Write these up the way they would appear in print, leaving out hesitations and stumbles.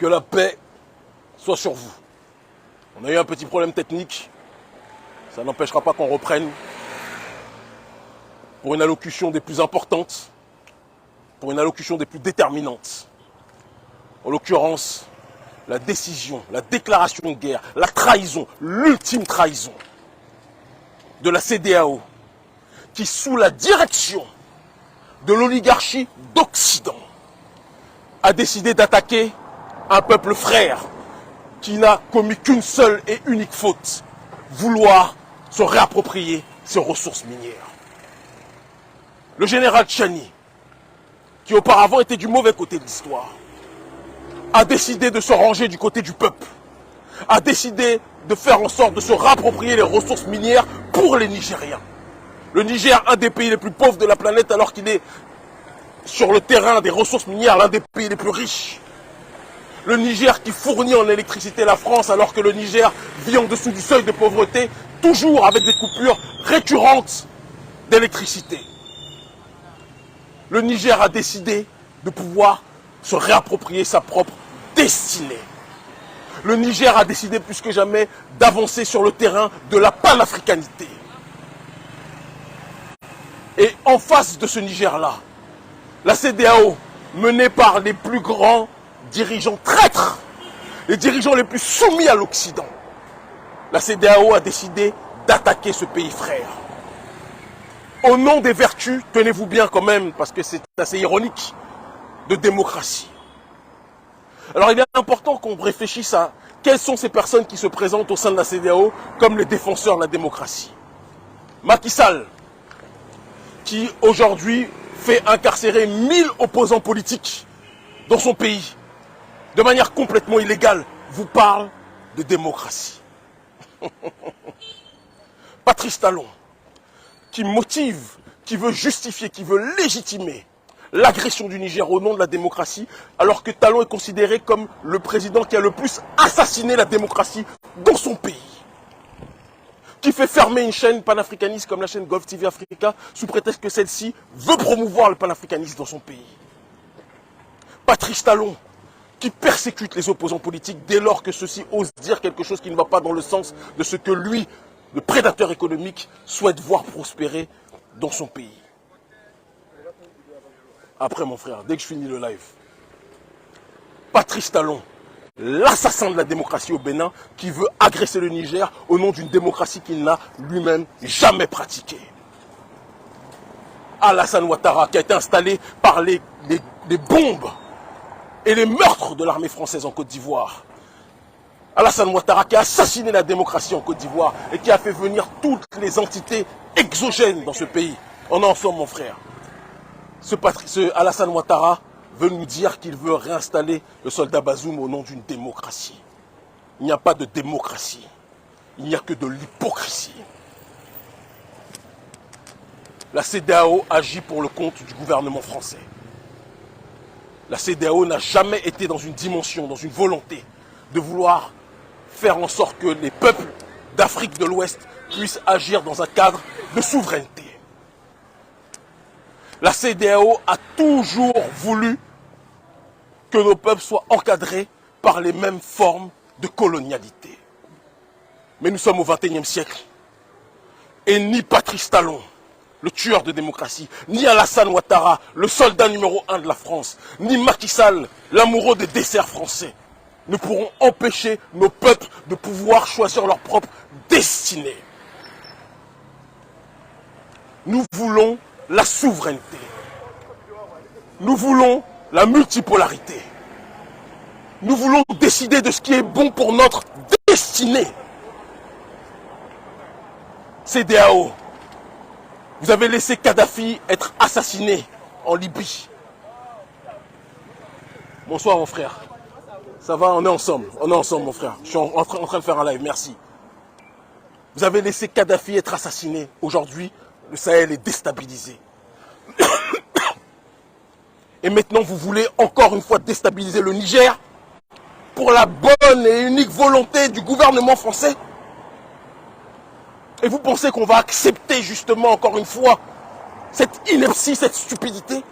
Que la paix soit sur vous. On a eu un petit problème technique. Ça n'empêchera pas qu'on reprenne pour une allocution des plus importantes, pour une allocution des plus déterminantes. En l'occurrence, la décision, la déclaration de guerre, la trahison, l'ultime trahison de la CEDEAO, qui sous la direction de l'oligarchie d'Occident a décidé d'attaquer un peuple frère qui n'a commis qu'une seule et unique faute, vouloir se réapproprier ses ressources minières. Le général Tchani, qui auparavant était du mauvais côté de l'histoire, a décidé de se ranger du côté du peuple, a décidé de faire en sorte de se réapproprier les ressources minières pour les Nigériens. Le Niger, un des pays les plus pauvres de la planète, alors qu'il est sur le terrain des ressources minières, l'un des pays les plus riches. Le Niger qui fournit en électricité la France, alors que le Niger vit en dessous du seuil de pauvreté, toujours avec des coupures récurrentes d'électricité. Le Niger a décidé de pouvoir se réapproprier sa propre destinée. Le Niger a décidé plus que jamais d'avancer sur le terrain de la panafricanité. Et en face de ce Niger-là, la CEDEAO, menée par les plus grands dirigeants traîtres, les dirigeants les plus soumis à l'Occident, la CEDEAO a décidé d'attaquer ce pays frère. Au nom des vertus, tenez-vous bien quand même, parce que c'est assez ironique, de démocratie. Alors il est important qu'on réfléchisse à quelles sont ces personnes qui se présentent au sein de la CEDEAO comme les défenseurs de la démocratie. Macky Sall, qui aujourd'hui fait incarcérer 1000 opposants politiques dans son pays, de manière complètement illégale, vous parle de démocratie. Patrice Talon, qui motive, qui veut justifier, qui veut légitimer l'agression du Niger au nom de la démocratie, alors que Talon est considéré comme le président qui a le plus assassiné la démocratie dans son pays. Qui fait fermer une chaîne panafricaniste comme la chaîne Gulf TV Africa sous prétexte que celle-ci veut promouvoir le panafricanisme dans son pays. Patrice Talon, qui persécute les opposants politiques dès lors que ceux-ci osent dire quelque chose qui ne va pas dans le sens de ce que lui, le prédateur économique, souhaite voir prospérer dans son pays. Après mon frère, dès que je finis le live, Patrice Talon, l'assassin de la démocratie au Bénin, qui veut agresser le Niger au nom d'une démocratie qu'il n'a lui-même jamais pratiquée. Alassane Ouattara, qui a été installé par les bombes et les meurtres de l'armée française en Côte d'Ivoire. Alassane Ouattara qui a assassiné la démocratie en Côte d'Ivoire et qui a fait venir toutes les entités exogènes dans ce pays. On est ensemble, mon frère. Ce Alassane Ouattara veut nous dire qu'il veut réinstaller le soldat Bazoum au nom d'une démocratie. Il n'y a pas de démocratie. Il n'y a que de l'hypocrisie. La CEDEAO agit pour le compte du gouvernement français. La CEDEAO n'a jamais été dans une dimension, dans une volonté de vouloir faire en sorte que les peuples d'Afrique de l'Ouest puissent agir dans un cadre de souveraineté. La CEDEAO a toujours voulu que nos peuples soient encadrés par les mêmes formes de colonialité. Mais nous sommes au XXIe siècle. Et ni Patrice Talon, le tueur de démocratie, ni Alassane Ouattara, le soldat numéro 1 de la France, ni Macky Sall, l'amoureux des desserts français, ne pourront empêcher nos peuples de pouvoir choisir leur propre destinée. Nous voulons la souveraineté. Nous voulons la multipolarité. Nous voulons décider de ce qui est bon pour notre destinée. CEDEAO, vous avez laissé Kadhafi être assassiné en Libye. Bonsoir mon frère. Ça va, on est ensemble, mon frère. Je suis en train de faire un live, merci. Vous avez laissé Kadhafi être assassiné. Aujourd'hui, le Sahel est déstabilisé. Et maintenant, vous voulez encore une fois déstabiliser le Niger pour la bonne et unique volonté du gouvernement français. Et vous pensez qu'on va accepter justement encore une fois cette ineptie, cette stupidité?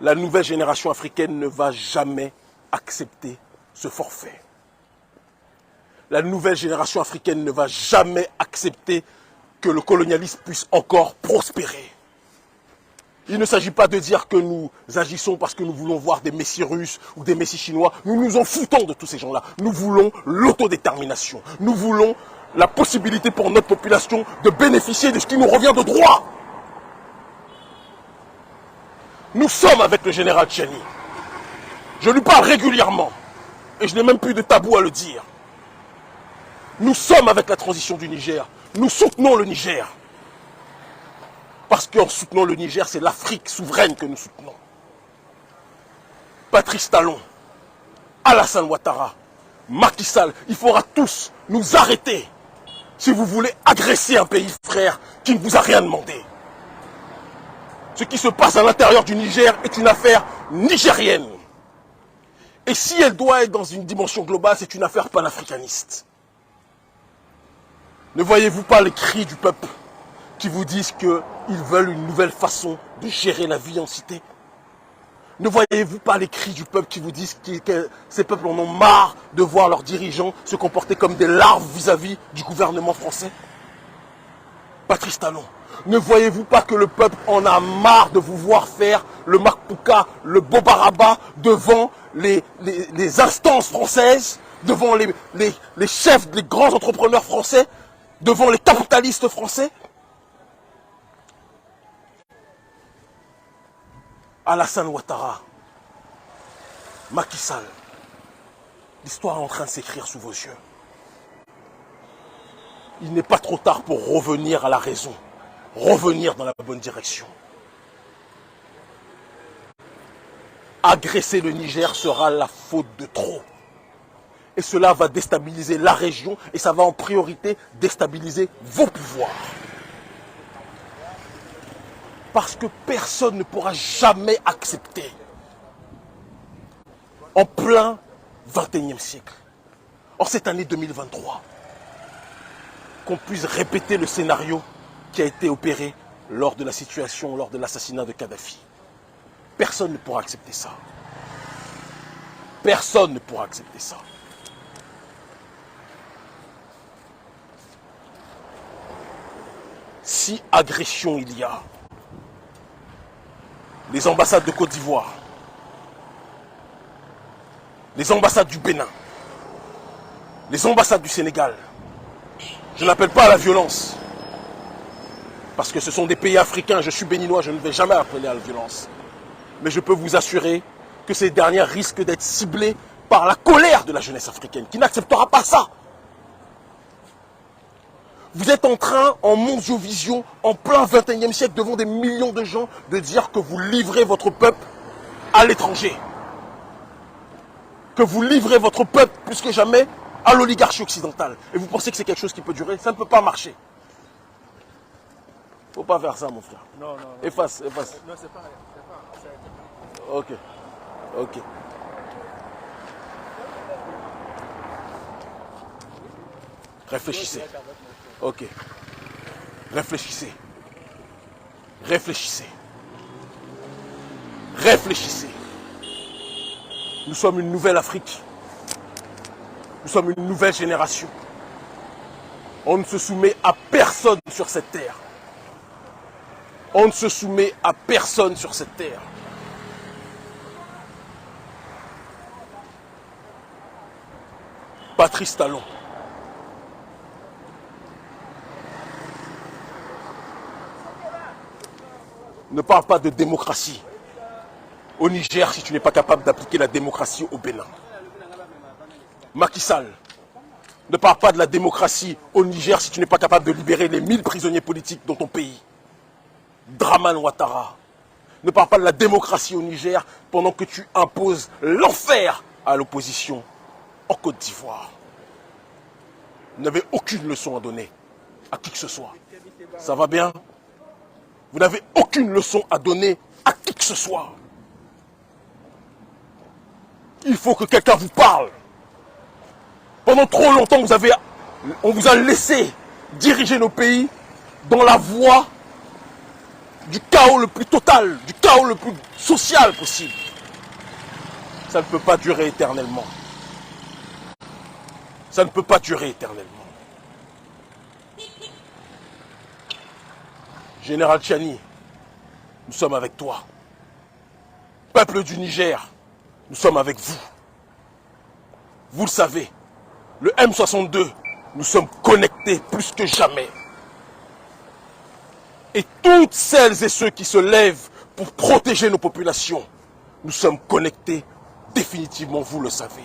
La nouvelle génération africaine ne va jamais accepter ce forfait. La nouvelle génération africaine ne va jamais accepter que le colonialisme puisse encore prospérer. Il ne s'agit pas de dire que nous agissons parce que nous voulons voir des messies russes ou des messies chinois. Nous nous en foutons de tous ces gens-là. Nous voulons l'autodétermination. Nous voulons la possibilité pour notre population de bénéficier de ce qui nous revient de droit. Nous sommes avec le général Tchiani. Je lui parle régulièrement. Et je n'ai même plus de tabou à le dire. Nous sommes avec la transition du Niger. Nous soutenons le Niger. Parce qu'en soutenant le Niger, c'est l'Afrique souveraine que nous soutenons. Patrice Talon, Alassane Ouattara, Macky Sall, il faudra tous nous arrêter si vous voulez agresser un pays frère qui ne vous a rien demandé. Ce qui se passe à l'intérieur du Niger est une affaire nigérienne. Et si elle doit être dans une dimension globale, c'est une affaire panafricaniste. Ne voyez-vous pas les cris du peuple qui vous disent qu'ils veulent une nouvelle façon de gérer la vie en cité? Ne voyez-vous pas les cris du peuple qui vous disent que ces peuples en ont marre de voir leurs dirigeants se comporter comme des larves vis-à-vis du gouvernement français? Patrice Talon, ne voyez-vous pas que le peuple en a marre de vous voir faire le Makpouka, le Bobaraba devant les instances françaises, devant les chefs des grands entrepreneurs français, devant les capitalistes français? Alassane Ouattara, Macky Sall, l'histoire est en train de s'écrire sous vos yeux. Il n'est pas trop tard pour revenir à la raison, revenir dans la bonne direction. Agresser le Niger sera la faute de trop. Et cela va déstabiliser la région et ça va en priorité déstabiliser vos pouvoirs. Parce que personne ne pourra jamais accepter, en plein XXIe siècle, en cette année 2023, qu'on puisse répéter le scénario qui a été opéré lors de la situation, lors de l'assassinat de Kadhafi. Personne ne pourra accepter ça. Personne ne pourra accepter ça. Si agression il y a, les ambassades de Côte d'Ivoire, les ambassades du Bénin, les ambassades du Sénégal, je n'appelle pas à la violence, parce que ce sont des pays africains, je suis béninois, je ne vais jamais appeler à la violence. Mais je peux vous assurer que ces dernières risquent d'être ciblées par la colère de la jeunesse africaine, qui n'acceptera pas ça. Vous êtes en train, en mondiovision, en plein XXIe siècle, devant des millions de gens, de dire que vous livrez votre peuple à l'étranger. Que vous livrez votre peuple, plus que jamais, à l'oligarchie occidentale. Et vous pensez que c'est quelque chose qui peut durer? Ça ne peut pas marcher. Faut pas faire ça, mon frère. Non, non. Efface, efface. Non, c'est pas. Ok. Ok. Réfléchissez. Ok. Réfléchissez. Réfléchissez. Réfléchissez. Nous sommes une nouvelle Afrique. Nous sommes une nouvelle génération. On ne se soumet à personne sur cette terre. On ne se soumet à personne sur cette terre. Patrice Talon. Ne parle pas de démocratie au Niger si tu n'es pas capable d'appliquer la démocratie au Bénin. Macky Sall, ne parle pas de la démocratie au Niger si tu n'es pas capable de libérer les 1000 prisonniers politiques dans ton pays. Dramane Ouattara, ne parle pas de la démocratie au Niger pendant que tu imposes l'enfer à l'opposition en Côte d'Ivoire. Vous n'avez aucune leçon à donner à qui que ce soit. Ça va bien? Vous n'avez aucune leçon à donner à qui que ce soit. Il faut que quelqu'un vous parle. Pendant trop longtemps, on vous a laissé diriger nos pays dans la voie du chaos le plus total, du chaos le plus social possible. Ça ne peut pas durer éternellement. Ça ne peut pas durer éternellement. Général Tchiani, nous sommes avec toi. Peuple du Niger, nous sommes avec vous. Vous le savez, le M62, nous sommes connectés plus que jamais. Et toutes celles et ceux qui se lèvent pour protéger nos populations, nous sommes connectés définitivement, vous le savez.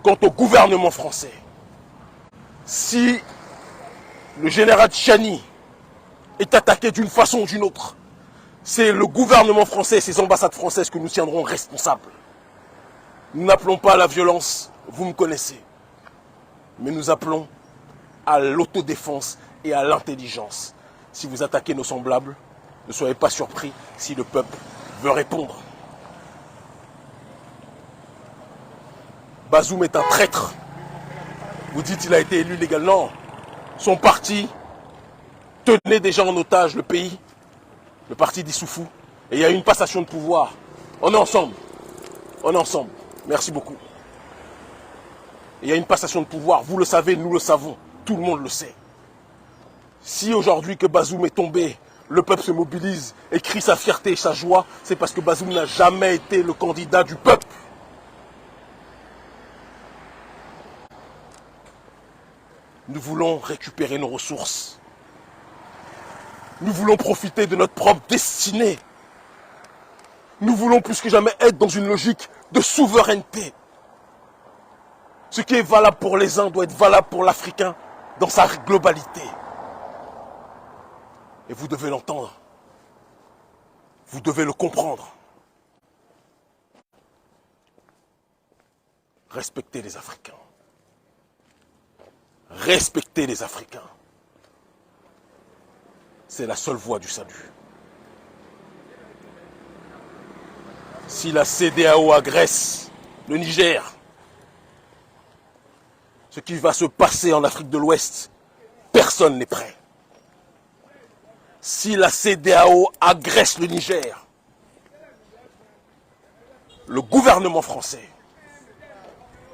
Quant au gouvernement français, si le général Tchiani est attaqué d'une façon ou d'une autre, c'est le gouvernement français et ses ambassades françaises que nous tiendrons responsables. Nous n'appelons pas à la violence, vous me connaissez, mais nous appelons à l'autodéfense et à l'intelligence. Si vous attaquez nos semblables, ne soyez pas surpris si le peuple veut répondre. Bazoum est un traître. Vous dites qu'il a été élu légalement. Son parti tenait déjà en otage le pays, le parti d'Issoufou. Et il y a eu une passation de pouvoir. On est ensemble. On est ensemble. Merci beaucoup. Il y a une passation de pouvoir. Vous le savez, nous le savons. Tout le monde le sait. Si aujourd'hui que Bazoum est tombé, le peuple se mobilise et crie sa fierté et sa joie, c'est parce que Bazoum n'a jamais été le candidat du peuple. Nous voulons récupérer nos ressources. Nous voulons profiter de notre propre destinée. Nous voulons plus que jamais être dans une logique de souveraineté. Ce qui est valable pour les uns doit être valable pour l'Africain dans sa globalité. Et vous devez l'entendre. Vous devez le comprendre. Respectez les Africains. Respectez les Africains. C'est la seule voie du salut. Si la CEDEAO agresse le Niger, ce qui va se passer en Afrique de l'Ouest, personne n'est prêt. Si la CEDEAO agresse le Niger, le gouvernement français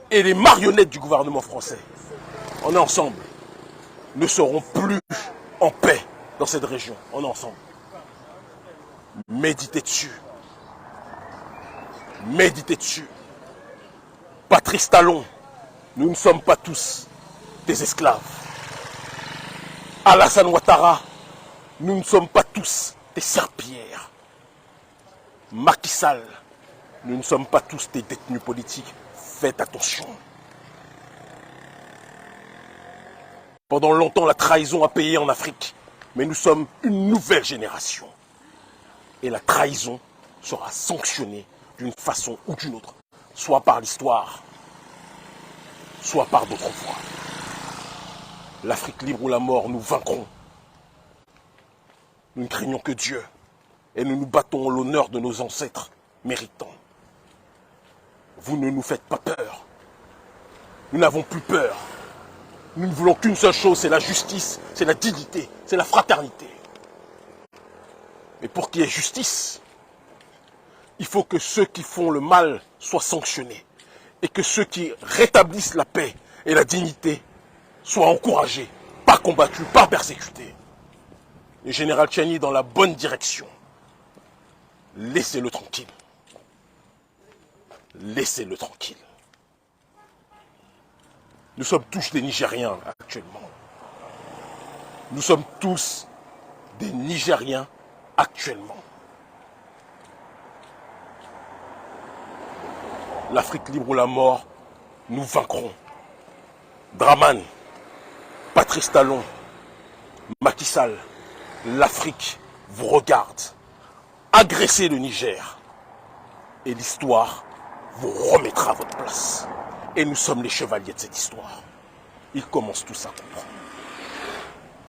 et les marionnettes du gouvernement français, on est ensemble, ne seront plus en paix dans cette région. On est ensemble. Méditez dessus. Méditez dessus. Patrice Talon, nous ne sommes pas tous des esclaves. Alassane Ouattara, nous ne sommes pas tous des serpillères. Macky Sall, nous ne sommes pas tous des détenus politiques. Faites attention. Pendant longtemps, la trahison a payé en Afrique. Mais nous sommes une nouvelle génération. Et la trahison sera sanctionnée d'une façon ou d'une autre. Soit par l'histoire, soit par d'autres voies. L'Afrique libre ou la mort, nous vaincrons. Nous ne craignons que Dieu. Et nous nous battons en l'honneur de nos ancêtres méritants. Vous ne nous faites pas peur. Nous n'avons plus peur. Nous ne voulons qu'une seule chose, c'est la justice, c'est la dignité, c'est la fraternité. Mais pour qu'il y ait justice, il faut que ceux qui font le mal soient sanctionnés. Et que ceux qui rétablissent la paix et la dignité soient encouragés, pas combattus, pas persécutés. Le général Tchiani est dans la bonne direction. Laissez-le tranquille. Laissez-le tranquille. Nous sommes tous des Nigériens actuellement. Nous sommes tous des Nigériens actuellement. L'Afrique libre ou la mort, nous vaincrons. Dramane, Patrice Talon, Macky Sall, l'Afrique vous regarde. Agressez le Niger et l'histoire vous remettra à votre place. Et nous sommes les chevaliers de cette histoire. Ils commencent tous à comprendre.